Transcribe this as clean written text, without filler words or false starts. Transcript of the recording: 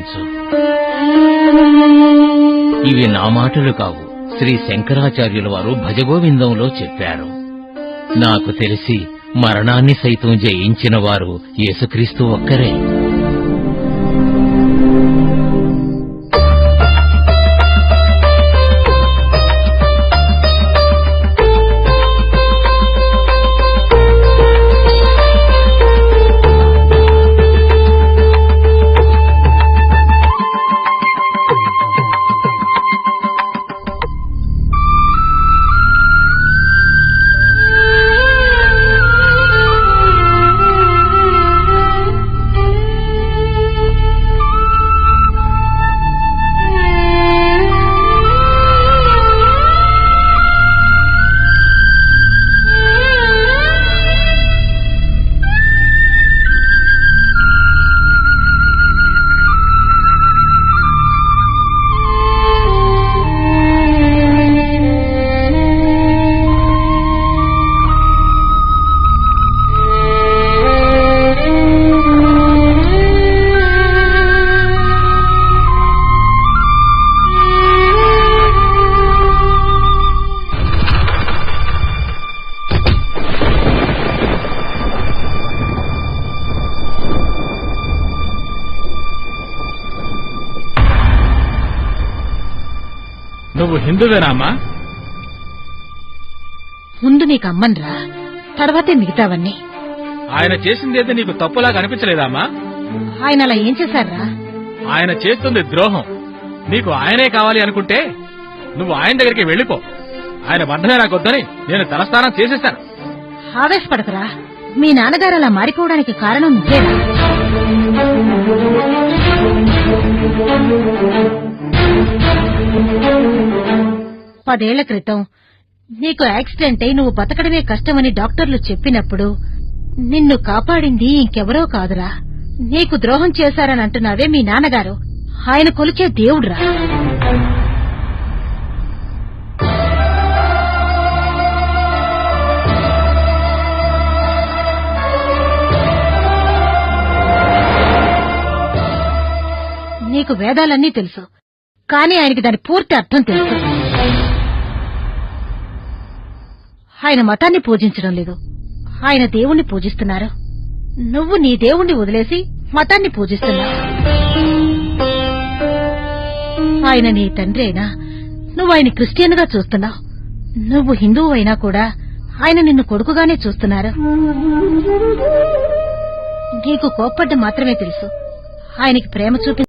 కరుణించు. ఇవి నా మాటలు కావు, శ్రీ శంకరాచార్యుల వారు భజగోవిందంలో చెప్పారు. నాకు తెలిసి మరణాన్ని సైతం జయించిన వారు యేసుక్రీస్తు ఒక్కరే. నువ్వు హిందువేనామ్మా? ముందు నీకు అమ్మన్రా, తర్వాతే మిగతావన్నీ. ఆయన చేసిందేదో నీకు తప్పులాగా అనిపించలేదామ్మా? ఆయన అలా ఏం చేశారా? ఆయన చేస్తుంది ద్రోహం. నీకు ఆయనే కావాలి అనుకుంటే నువ్వు ఆయన దగ్గరికి వెళ్లిపో. ఆయన బంధమే నాకొద్దని నేను తలస్నానం చేసేస్తాను. ఆవేశపడకురా, మీ నాన్నగారు అలా మారిపోవడానికి కారణం నువ్వేనా? 10 ఏళ్ల క్రితం నీకు యాక్సిడెంట్ అయి నువ్వు బతకడమే కష్టమని డాక్టర్లు చెప్పినప్పుడు నిన్ను కాపాడింది ఇంకెవరో కాదురా, నీకు ద్రోహం చేశారని అంటున్నావే మీ నాన్నగారు. ఆయన కొలిచే దేవుడురా. నీకు వేదాలన్నీ తెలుసు, కానీ ఆయనకి దాని పూర్తి అర్థం తెలుసు. ఆయన మతాన్ని పూజించడం లేదు, ఆయన దేవుణ్ణి పూజిస్తున్నారు. నువ్వు నీ దేవుణ్ణి వదిలేసి మతాన్ని పూజిస్తున్నావు. ఆయన నీ తండ్రి అయినా నువ్వు ఆయన క్రిస్టియన్ గా చూస్తున్నావు. నువ్వు హిందువు అయినా కూడా ఆయన నిన్ను కొడుకుగానే చూస్తున్నారు. నీకు కోప్పడ్డం మాత్రమే తెలుసు, ఆయనకి ప్రేమ చూపి